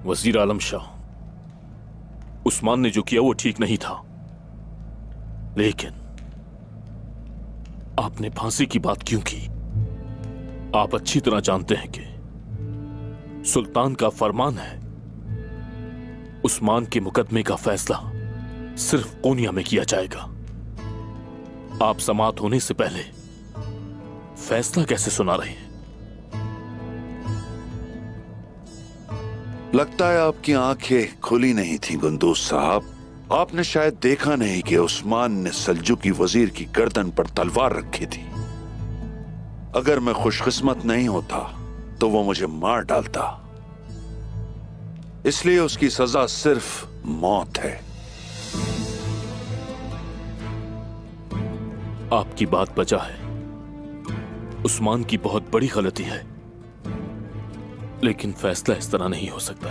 वजीर आलम शाह, उस्मान ने जो किया वो ठीक नहीं था, लेकिन आपने फांसी की बात क्यों की? आप अच्छी तरह जानते हैं कि सुल्तान का फरमान है, उस्मान के मुकदमे का फैसला सिर्फ कोनिया में किया जाएगा। आप समाअत होने से पहले फैसला कैसे सुना रहे हैं? लगता है आपकी आंखें खुली नहीं थी गुंदूस साहब। आपने शायद देखा नहीं कि उस्मान ने सल्जुकी वजीर की गर्दन पर तलवार रखी थी। अगर मैं खुशकिस्मत नहीं होता तो वो मुझे मार डालता, इसलिए उसकी सजा सिर्फ मौत है। आपकी बात बजा है, उस्मान की बहुत बड़ी गलती है, लेकिन फैसला इस तरह नहीं हो सकता।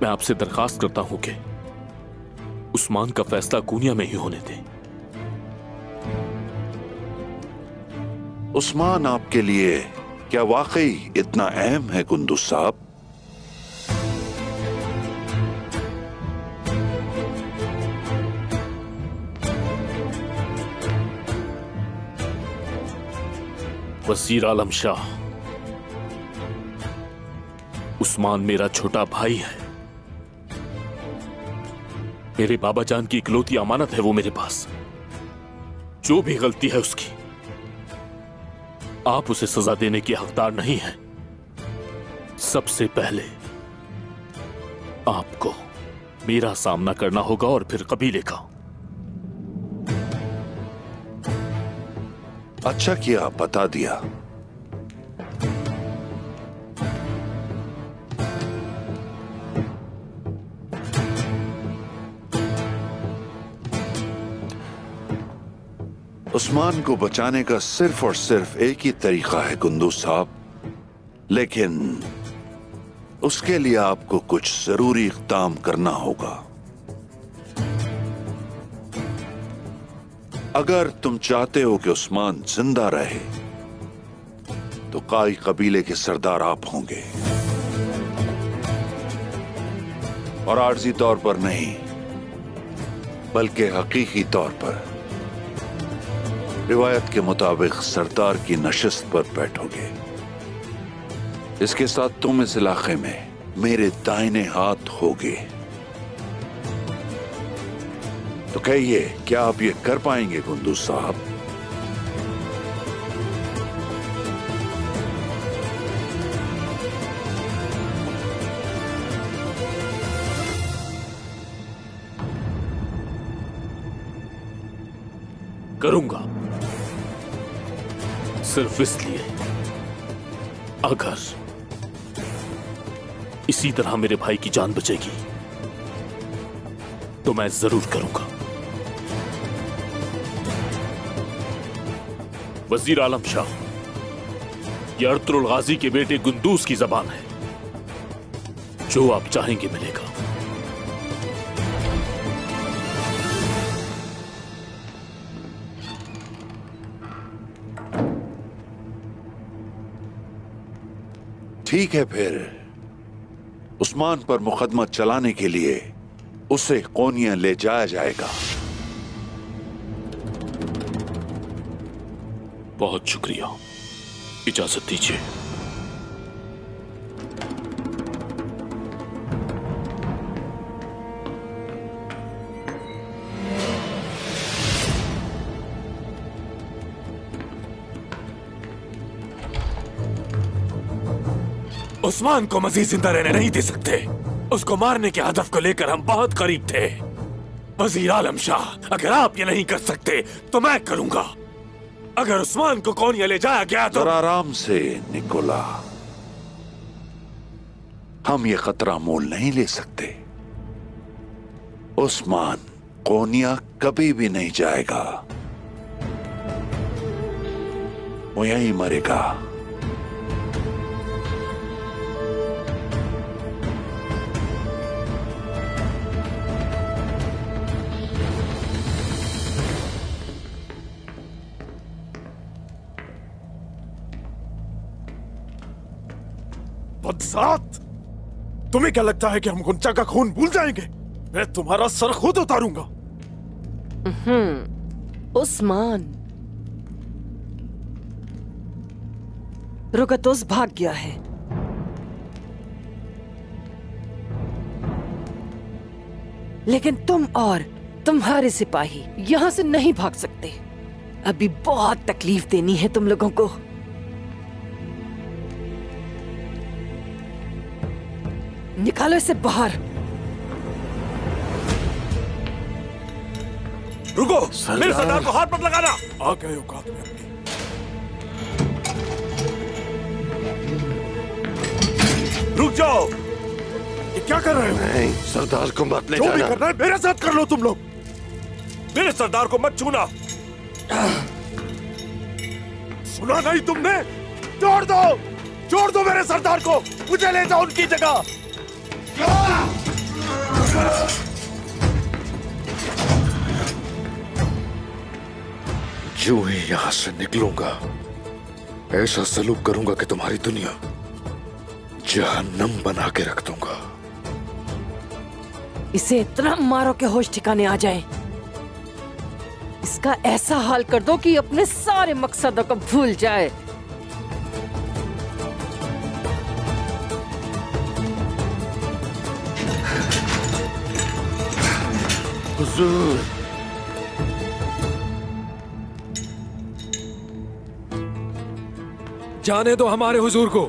मैं आपसे दरखास्त करता हूं कि उस्मान का फैसला कोनिया में ही होने दें। उस्मान आपके लिए क्या वाकई इतना अहम है कुंदूस साहब? वजीर आलम शाह, उस्मान मेरा छोटा भाई है। मेरे बाबा जान की इकलौती अमानत है वो मेरे पास। जो भी गलती है उसकी, आप उसे सजा देने के हकदार नहीं हैं। सबसे पहले आपको मेरा सामना करना होगा और फिर कबीले का। अच्छा किया आप बता दिया। उस्मान को बचाने का सिर्फ और सिर्फ एक ही तरीका है कुंदूस साहब, लेकिन उसके लिए आपको कुछ जरूरी इक़दाम करना होगा। अगर तुम चाहते हो कि उस्मान जिंदा रहे तो काई कबीले के सरदार आप होंगे, और आर्जी तौर पर नहीं बल्कि हकीकी तौर पर रिवायत के मुताबिक सरदार की नशिस्त पर बैठोगे। इसके साथ तुम इस इलाके में मेरे दाहिने हाथ होगे। तो कहिए, क्या आप ये कर पाएंगे कुंदूस साहब? करूंगा, सिर्फ इसलिए अगर इसी तरह मेरे भाई की जान बचेगी तो मैं जरूर करूंगा। वजीर आलम शाह, यह अर्तुल गाजी के बेटे गुंदूस की जबान है। जो आप चाहेंगे मिलेगा। ठीक है, फिर उस्मान पर मुकदमा चलाने के लिए उसे कोनिया ले जाया जाएगा। बहुत शुक्रिया, इजाजत दीजिए। उस्मान को मजीद जिंदा रहने नहीं दे सकते। उसको मारने के हदफ को लेकर हम बहुत करीब थे। वजीर आलम शाह, अगर आप ये नहीं कर सकते तो मैं करूंगा। अगर उस्मान को कोनिया ले जाया गया तो। जरा आराम से निकोला, हम ये खतरा मोल नहीं ले सकते। उस्मान कोनिया कभी भी नहीं जाएगा, वो यहीं मरेगा। बदसात, तुम्हें क्या लगता है कि हम गुंचा का खून भूल जाएंगे? मैं तुम्हारा सर खुद उतारूंगा। उस्मान, रुगतुस भाग गया है। लेकिन तुम और तुम्हारे सिपाही यहां से नहीं भाग सकते। अभी बहुत तकलीफ देनी है तुम लोगों को। निकालो इसे बाहर। रुको, सरदार। मेरे सरदार को हाथ मत लगाना। आ गए औकात में अपनी। रुक जाओ, ये क्या कर रहे हो? नहीं, सरदार को मत ले जो भी जाना। करना है मेरे साथ कर लो तुम लोग। मेरे सरदार को मत छूना। सुना नहीं तुमने? छोड़ दो मेरे सरदार को। मुझे ले जाओ उनकी जगह। जो ही यहां से निकलूंगा ऐसा सलूक करूंगा कि तुम्हारी दुनिया जहन्नम बना के रख दूंगा। इसे इतना मारो कि होश ठिकाने आ जाए। इसका ऐसा हाल कर दो कि अपने सारे मकसदों को भूल जाए। हुजूर, जाने दो हमारे हुजूर को।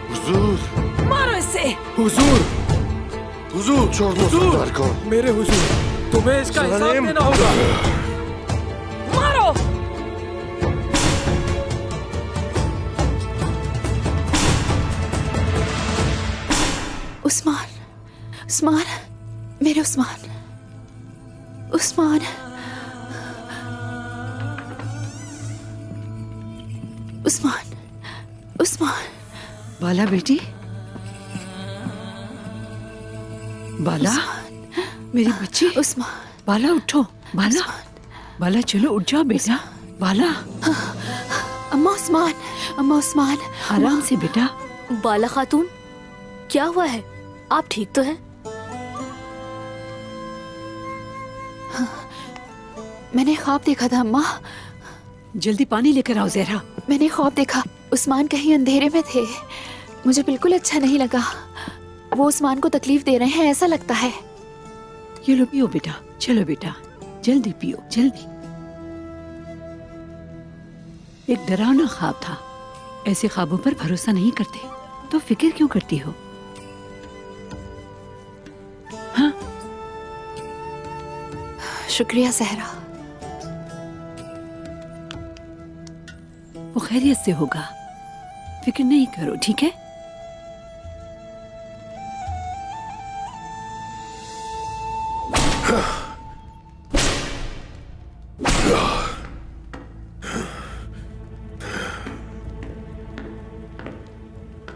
हुजूर, मारो इसे। हुजूर, हुजूर, छोड़ दो सरदार को। मेरे हुजूर, तुम्हें इसका हिसाब सलीम। देना होगा। मारो। उस्मान, उस्मान, मेरे उस्मान, उस्मान, उस्मान, उस्मान। बाला बेटी, बाला, मेरी बच्ची, उस्मान, बाला उठो। बाला, बाला चलो उठ जाओ बेटा। बाला, अम्मा उस्मान, अम्मा उस्मान। आराम से बेटा। बाला खातून, क्या हुआ है? आप ठीक तो हैं? मैंने ख्वाब देखा था अम्मा। जल्दी पानी लेकर आओ जहरा। मैंने ख्वाब देखा, उस्मान कहीं अंधेरे में थे। मुझे बिल्कुल अच्छा नहीं लगा। वो उस्मान को तकलीफ दे रहे हैं ऐसा लगता है। ये लो पियो बेटा। चलो बेटा, जल्दी पियो, जल्दी। एक डरावना ख्वाब था। ऐसे ख्वाबों पर भरोसा नहीं करते, तो फिक्र क्यों करती हो? हाँ, शुक्रिया सहरा। वो खैरियत से होगा, फिक्र नहीं करो, ठीक है?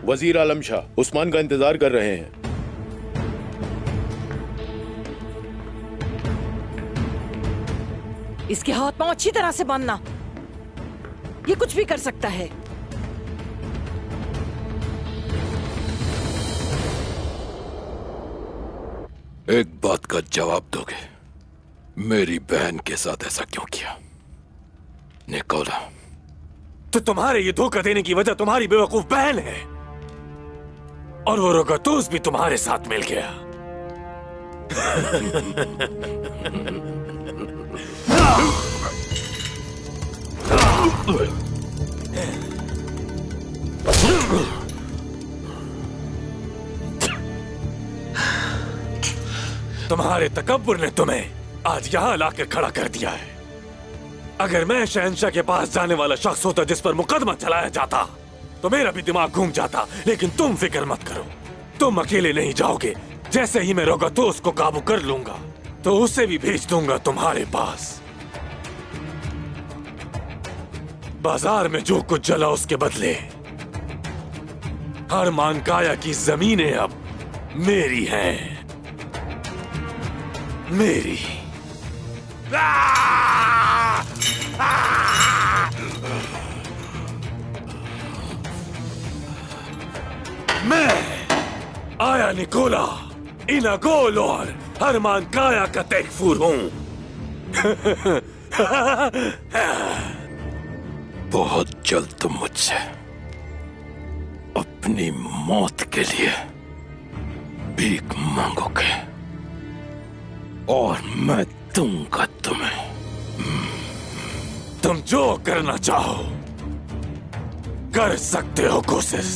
वजीर आलम शाह उस्मान का इंतजार कर रहे हैं। इसके हाथ पांव अच्छी तरह से बांधना। ये कुछ भी कर सकता है। एक बात का जवाब दोगे? मेरी बहन के साथ ऐसा क्यों किया? निकोला, तो तुम्हारे ये धोखा देने की वजह तुम्हारी बेवकूफ बहन है, और वो रुगतुस भी तुम्हारे साथ मिल गया। तुम्हारे तकब्बुर ने तुम्हें आज यहां लाकर खड़ा कर दिया है। अगर मैं शहंशाह के पास जाने वाला शख्स होता जिस पर मुकदमा चलाया जाता तो मेरा भी दिमाग घूम जाता। लेकिन तुम फिक्र मत करो, तुम अकेले नहीं जाओगे। जैसे ही मैं रुगतुस को काबू कर लूंगा तो उसे भी भेज दूंगा तुम्हारे पास। बाजार में जो कुछ जला उसके बदले हर मानकाया की जमीनें अब मेरी हैं, मेरी। मैं आया निकोला इनागोल और हरमान काया का तेगफूर हूं। बहुत जल्द तुम मुझसे अपनी मौत के लिए भीख मांगोगे और मैं दूंगा तुम्हें। तुम जो करना चाहो कर सकते हो कोशिश।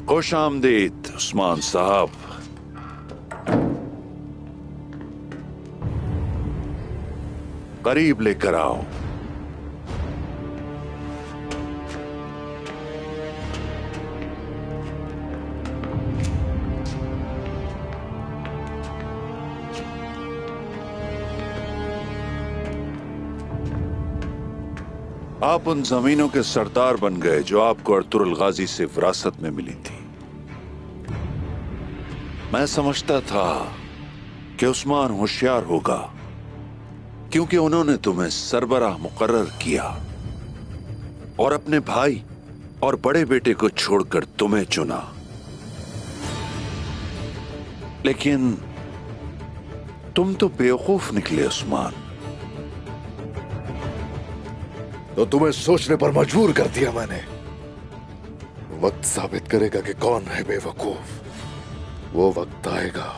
खुश आमदीद उस्मान साहब। करीब लेकर आओ। आप उन जमीनों के सरदार बन गए जो आपको अर्तुगरुल गाजी से विरासत में मिली थी। मैं समझता था कि उस्मान होशियार होगा क्योंकि उन्होंने तुम्हें सरबराह मुकर्रर किया और अपने भाई और बड़े बेटे को छोड़कर तुम्हें चुना। लेकिन तुम तो बेवकूफ निकले उस्मान। तो तुम्हें सोचने पर मजबूर कर दिया मैंने। वक्त साबित करेगा कि कौन है बेवकूफ। वो वक्त आएगा।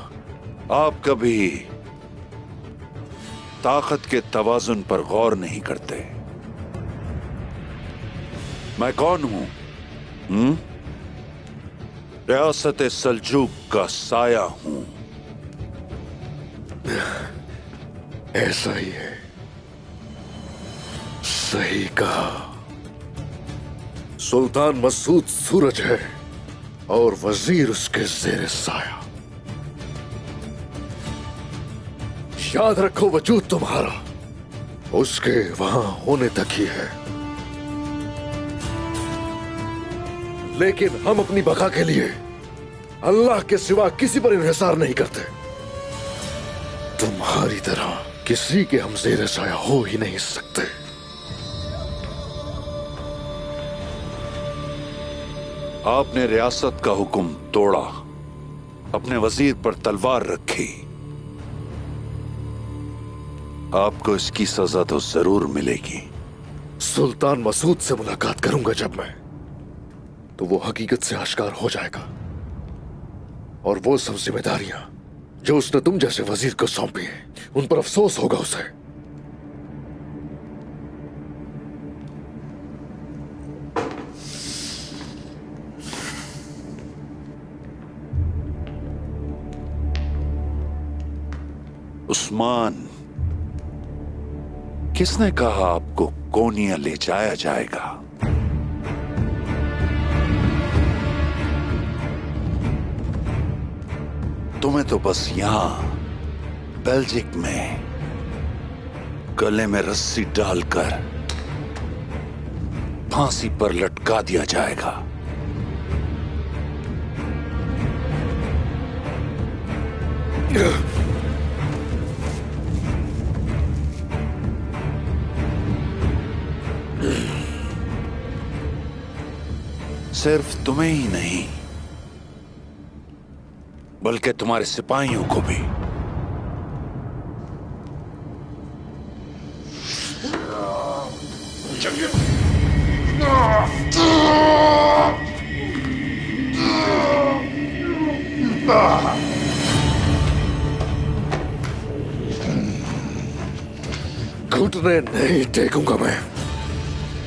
आप कभी ताकत के तवाजुन पर गौर नहीं करते। मैं कौन हूं? रियासत सल्जूक का साया हूं। ऐसा ही है, सही कहा। सुल्तान मसूद सूरज है और वजीर उसके ज़ेरे साया। याद रखो वजूद तुम्हारा उसके वहां होने तक ही है, लेकिन हम अपनी बका के लिए अल्लाह के सिवा किसी पर इन्हिसार नहीं करते। तुम्हारी तरह किसी के हम ज़ेरे साया हो ही नहीं सकते। आपने रियासत का हुक्म तोड़ा, अपने वजीर पर तलवार रखी। आपको इसकी सजा तो जरूर मिलेगी। सुल्तान मसूद से मुलाकात करूंगा जब मैं, तो वो हकीकत से आश्कार हो जाएगा और वो सब जिम्मेदारियां जो उसने तुम जैसे वजीर को सौंपी हैं, उन पर अफसोस होगा उसे। उस्मान, किसने कहा आपको कोनिया ले जाया जाएगा? तुम्हें तो बस यहां बेल्जिक में गले में रस्सी डालकर फांसी पर लटका दिया जाएगा। सिर्फ तुम्हें ही नहीं बल्कि तुम्हारे सिपाहियों को भी। घुटने नहीं टेकूंगा मैं।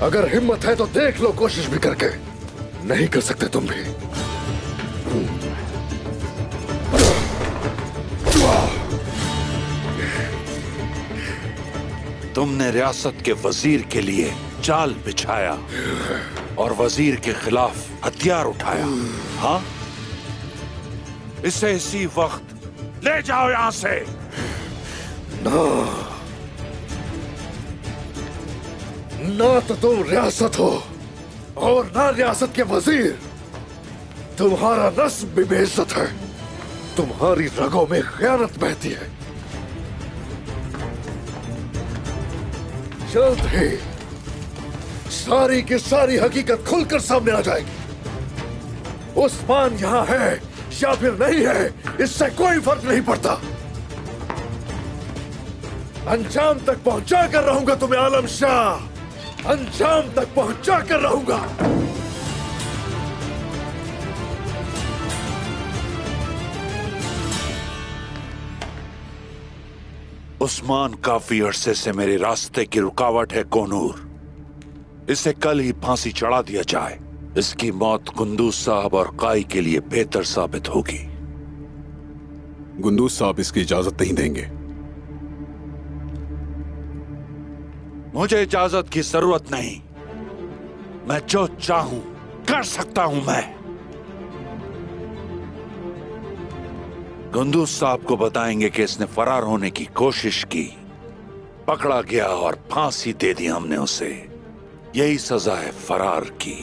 अगर हिम्मत है तो देख लो कोशिश भी करके। नहीं कर सकते तुम भी। तुमने रियासत के वजीर के लिए जाल बिछाया और वजीर के खिलाफ हथियार उठाया। हाँ, इसे इसी वक्त ले जाओ यहां से। ना तो तुम रियासत हो और ना रियासत के वजीर। तुम्हारा नस्ब भी बेइज्जत है, तुम्हारी रगों में खयानत बहती है। जल्द ही सारी की सारी हकीकत खुलकर सामने आ जाएगी। उस्मान यहां है या फिर नहीं है, इससे कोई फर्क नहीं पड़ता। अंजाम तक पहुंचा कर रहूंगा तुम्हें आलम शाह, अंजाम तक पहुंचा कर रहूंगा। उस्मान काफी अरसे से मेरे रास्ते की रुकावट है कोनूर। इसे कल ही फांसी चढ़ा दिया जाए। इसकी मौत कुंदूज साहब और काई के लिए बेहतर साबित होगी। कुंदूज साहब इसकी इजाजत नहीं देंगे। मुझे इजाजत की जरूरत नहीं। मैं जो चाहूं कर सकता हूं। मैं कुंदूज साहब को बताएंगे कि इसने फरार होने की कोशिश की, पकड़ा गया और फांसी दे दी हमने उसे। यही सजा है फरार की।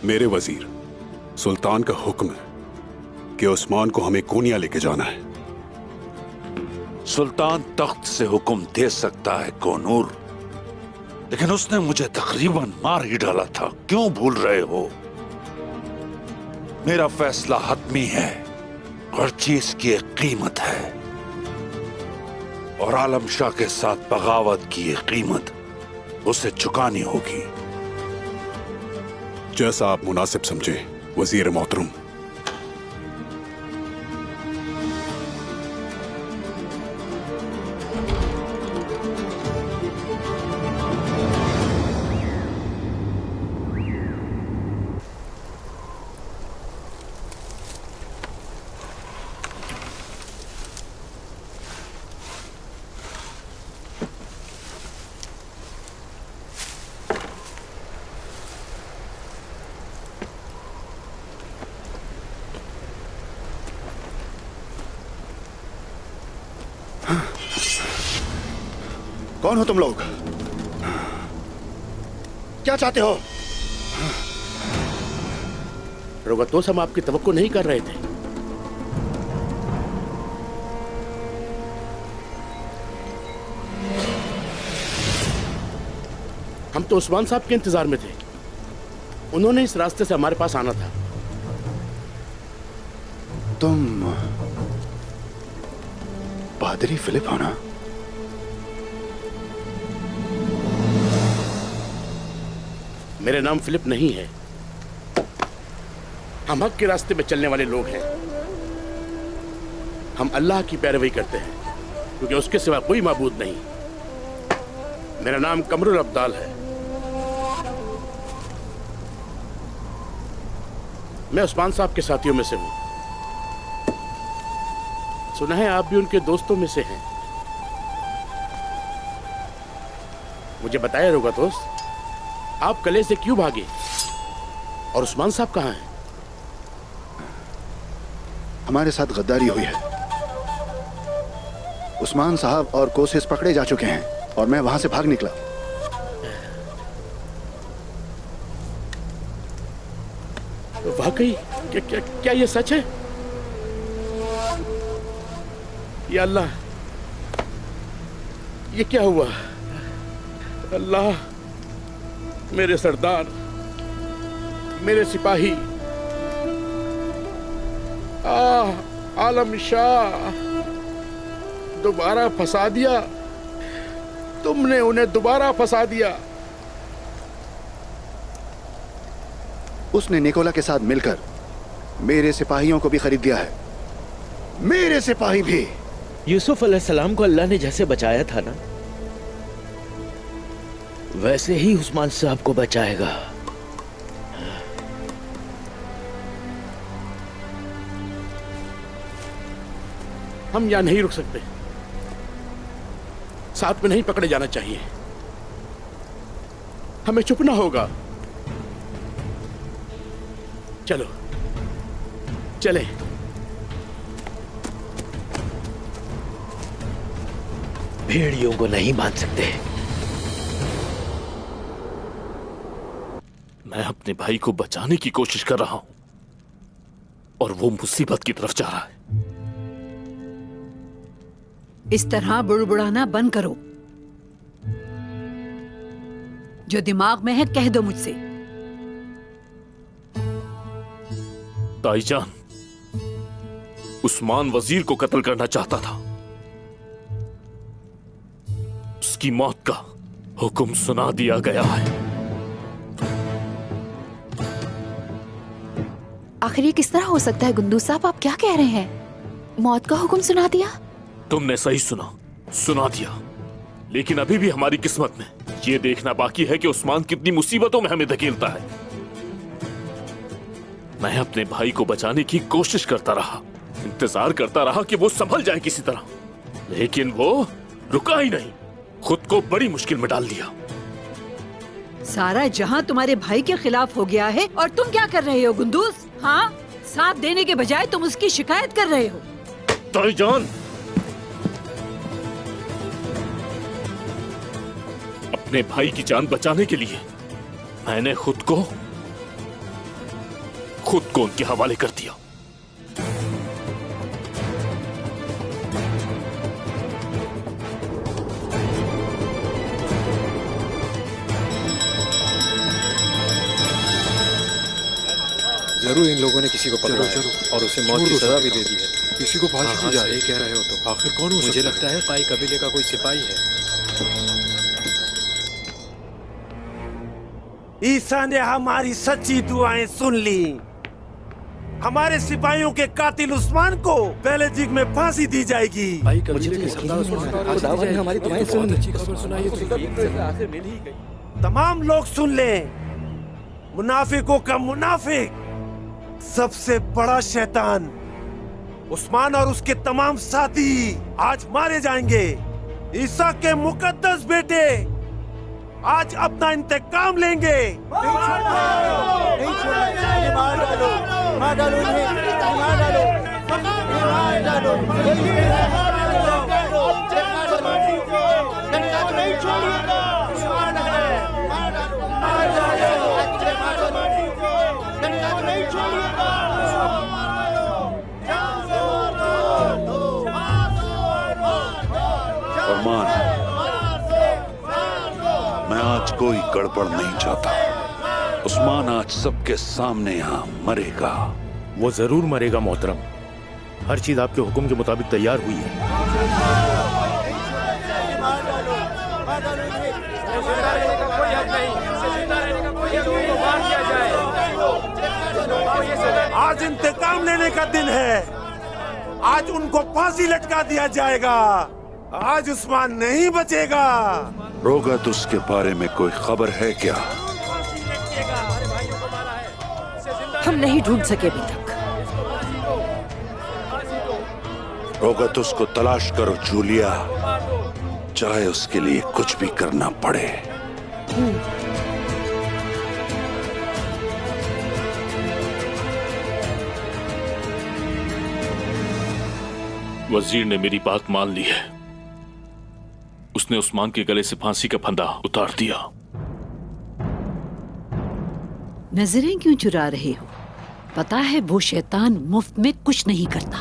मेरे वजीर, सुल्तान का हुक्म है कि उस्मान को हमें कोनिया लेके जाना है। सुल्तान तख्त से हुक्म दे सकता है कोनूर, लेकिन उसने मुझे तकरीबन मार ही डाला था। क्यों भूल रहे हो? मेरा फैसला हतमी है। हर चीज की एक कीमत है और आलम शाह के साथ बगावत की एक कीमत उसे चुकानी होगी। जैसा आप मुनासिब समझे वजीर मोहतरम। कौन हो तुम लोग? क्या चाहते हो? रोगतोस, हम आपकी तवक्को नहीं कर रहे थे। हम तो उस्मान साहब के इंतजार में थे। उन्होंने इस रास्ते से हमारे पास आना था। तुम पादरी फिलिप हो ना? मेरा नाम फिलिप नहीं है। हम हक के रास्ते में चलने वाले लोग हैं। हम अल्लाह की पैरवी करते हैं क्योंकि उसके सिवा कोई माबूद नहीं। मेरा नाम कमरुल अब्दाल है। मैं उस्मान साहब के साथियों में से हूं। सुना है आप भी उनके दोस्तों में से हैं। मुझे बताया रोगा दोस्त, आप कले से क्यों भागे और उस्मान साहब कहाँ हैं? हमारे साथ गद्दारी हुई है। उस्मान साहब और कोशिश पकड़े जा चुके हैं और मैं वहां से भाग निकला। वाकई क्या ये सच है? या अल्लाह, ये क्या हुआ? अल्लाह, मेरे सरदार, मेरे सिपाही, आलम शाह, दोबारा फंसा दिया। तुमने उन्हें दोबारा फंसा दिया। उसने निकोला के साथ मिलकर मेरे सिपाहियों को भी खरीद लिया है। मेरे सिपाही भी। यूसुफ अलैहिस्सलाम को अल्लाह ने जैसे बचाया था ना, वैसे ही उस्मान साहब को बचाएगा। हम यहां नहीं रुक सकते। साथ में नहीं पकड़े जाना चाहिए। हमें चुपना होगा। चलो चले। भेड़ियों को नहीं बांध सकते। मैं अपने भाई को बचाने की कोशिश कर रहा हूं और वो मुसीबत की तरफ जा रहा है। इस तरह बुड़बुड़ाना बंद करो। जो दिमाग में है कह दो मुझसे। ताईजान, उस्मान वजीर को कत्ल करना चाहता था। उसकी मौत का हुक्म सुना दिया गया है। आखिर ये किस तरह हो सकता है गुंदूज साहब? आप क्या कह रहे हैं? मौत का हुक्म सुना दिया? तुमने सही सुना दिया। लेकिन अभी भी हमारी किस्मत में ये देखना बाकी है कि उस्मान कितनी मुसीबतों में हमें धकेलता है। मैं अपने भाई को बचाने की कोशिश करता रहा, इंतजार करता रहा कि वो संभल जाए किसी तरह, लेकिन वो रुका ही नहीं, खुद को बड़ी मुश्किल में डाल दिया। सारा जहां तुम्हारे भाई के खिलाफ हो गया है और तुम क्या कर रहे हो गुंदूज? हाँ, साथ देने के बजाय तुम उसकी शिकायत कर रहे हो। ताईजान, अपने भाई की जान बचाने के लिए मैंने खुद को उनके हवाले कर दिया। जरूर इन लोगों ने किसी को पकड़ा है और उसे मौत की सजा भी दे दी है। किसी को फांसी दी जा रही है। कह रहे हो तो आखिर कौन हो? मुझे लगता है पाई कबीले का कोई सिपाही है। ईसा ने हमारी सच्ची दुआएं सुन ली। हमारे सिपाहियों के कातिल उस्मान को पहले जिग में फांसी दी जाएगी। पाई कबीले के सरदार उस्मान ने हमारी दुआएं सुन ली। तमाम लोग सुन लें, मुनाफिकों का मुनाफिक, सबसे बड़ा शैतान उस्मान और उसके तमाम साथी आज मारे जाएंगे। ईसा के मुकद्दस बेटे आज अपना इंतकाम लेंगे। नहीं छोड़ेंगे, मार डालो, मार डालो इन्हें, मार डालो, मार डालो, नहीं छोड़िएगा, मार डालो, मार डालो, नहीं छोड़िएगा। फरमान, मैं आज कोई गड़बड़ नहीं चाहता। उस्मान आज सबके सामने यहाँ मरेगा। वो जरूर मरेगा मोहतरम। हर चीज आपके हुक्म के मुताबिक तैयार हुई है। आज इंतकाम लेने का दिन है। आज उनको फांसी लटका दिया जाएगा। आज उस्मान नहीं बचेगा। रोगत, उसके बारे में कोई खबर है क्या? हम नहीं ढूंढ सके अभी तक। रोगत, उसको तलाश करो जूलिया, चाहे उसके लिए कुछ भी करना पड़े। वजीर ने मेरी बात मान ली है। उसने उस्मान के गले से फांसी का फंदा उतार दिया। नजरें क्यों चुरा रहे हो? पता है वो शैतान मुफ्त में कुछ नहीं करता।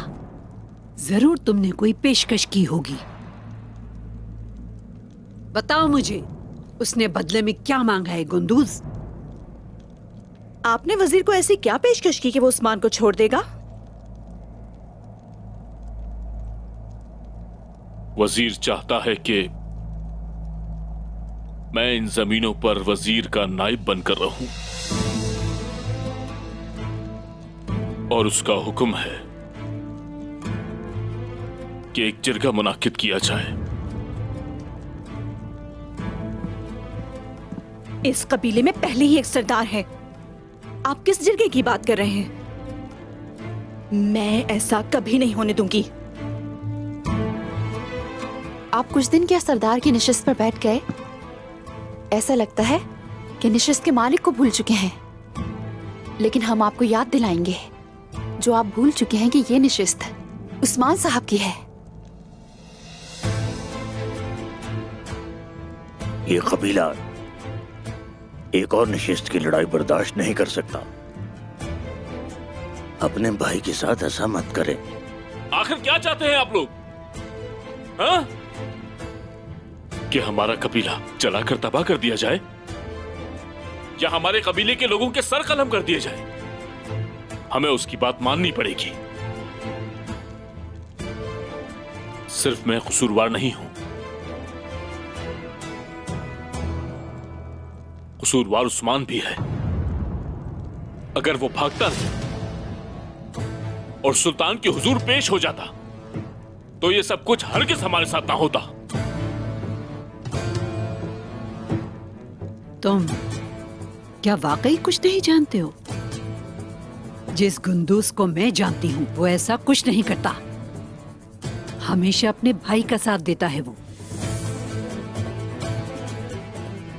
जरूर तुमने कोई पेशकश की होगी। बताओ मुझे, उसने बदले में क्या मांगा है गुंदूज? आपने वजीर को ऐसी क्या पेशकश की कि वो उस्मान को छोड़ देगा? वजीर चाहता है कि मैं इन जमीनों पर वजीर का नाइब बनकर रहूं और उसका हुक्म है कि एक जिरगा मुनाकिद किया जाए। इस कबीले में पहले ही एक सरदार है। आप किस जिरगे की बात कर रहे हैं? मैं ऐसा कभी नहीं होने दूंगी। आप कुछ दिन क्या सरदार की नशिस्त पर बैठ गए? ऐसा लगता है कि नशिस्त के मालिक को भूल चुके हैं। लेकिन हम आपको याद दिलाएंगे जो आप भूल चुके हैं कि ये नशिस्त उस्मान साहब की है। ये कबीला एक और नशिस्त की लड़ाई बर्दाश्त नहीं कर सकता। अपने भाई के साथ ऐसा मत करें। आखिर क्या चाहते हैं आप लोग? हाँ? कि हमारा कबीला जलाकर तबाह कर दिया जाए या हमारे कबीले के लोगों के सर कलम कर दिए जाए? हमें उसकी बात माननी पड़ेगी। सिर्फ मैं कसूरवार नहीं हूं, कसूरवार उस्मान भी है। अगर वो भागता नहीं और सुल्तान के हुजूर पेश हो जाता तो ये सब कुछ हरगिज़ हमारे साथ ना होता। तुम क्या वाकई कुछ नहीं जानते हो? जिस गुंदूस को मैं जानती हूँ वो ऐसा कुछ नहीं करता। हमेशा अपने भाई का साथ देता है वो।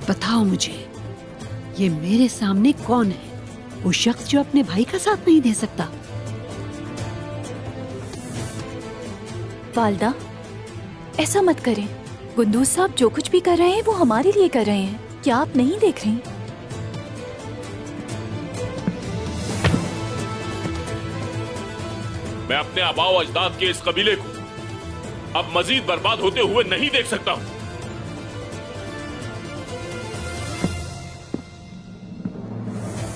बताओ मुझे, ये मेरे सामने कौन है वो शख्स जो अपने भाई का साथ नहीं दे सकता? वालदा, ऐसा मत करें। गुंदूस साहब जो कुछ भी कर रहे हैं वो हमारे लिए कर रहे हैं। क्या आप नहीं देख रही? मैं अपने आबाओ अजदाद के इस कबीले को अब मजीद बर्बाद होते हुए नहीं देख सकता हूं।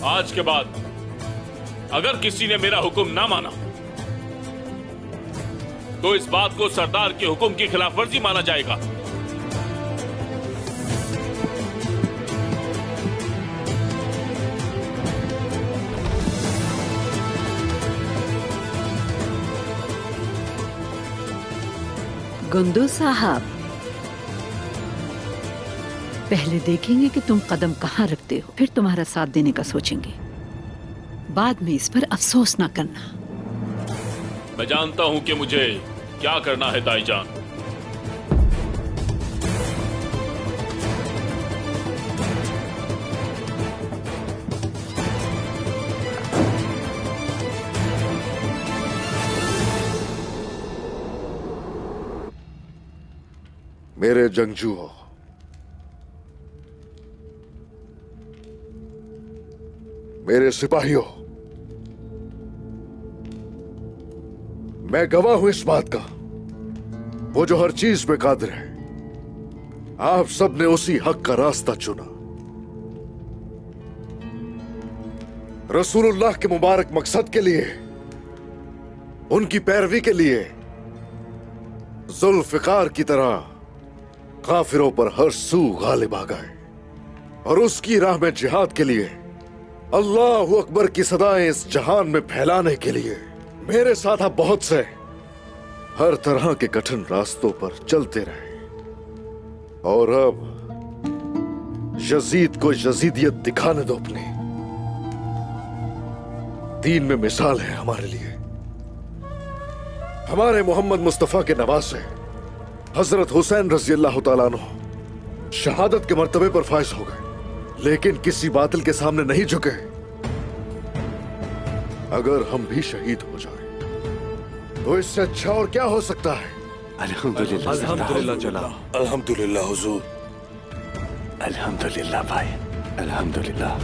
आज के बाद अगर किसी ने मेरा हुक्म ना माना तो इस बात को सरदार के हुक्म की खिलाफवर्जी माना जाएगा। गुंदू साहब, पहले देखेंगे कि तुम कदम कहाँ रखते हो, फिर तुम्हारा साथ देने का सोचेंगे। बाद में इस पर अफसोस ना करना। मैं जानता हूं कि मुझे क्या करना है ताईजान। मेरे जंगजुओं, मेरे सिपाहियों, मैं गवाह हूं इस बात का, वो जो हर चीज पे कादिर है, आप सब ने उसी हक का रास्ता चुना। रसूलुल्लाह के मुबारक मकसद के लिए, उनकी पैरवी के लिए जुल्फिकार की तरह काफिरों पर हर सू गालिब आ गए और उसकी राह में जिहाद के लिए, अल्लाह अकबर की सदाएं इस जहान में फैलाने के लिए मेरे साथ आप बहुत से हर तरह के कठिन रास्तों पर चलते रहे। और अब यजीद को यजीदियत दिखाने दो अपनी। दीन में मिसाल है हमारे लिए। हमारे मोहम्मद मुस्तफा के नवासे हजरत हुसैन रजी अल्लाह तआला अन्हु शहादत के मर्तबे पर फाइज हो गए, लेकिन किसी बातिल के सामने नहीं झुके। अगर हम भी शहीद हो जाए तो इससे अच्छा और क्या हो सकता है? अल्हम्दुलिल्लाह, अल्हम्दुलिल्लाह जनाब, अल्हम्दुलिल्लाह हुजूर, अल्हम्दुलिल्लाह भाई, अल्हम्दुलिल्लाह।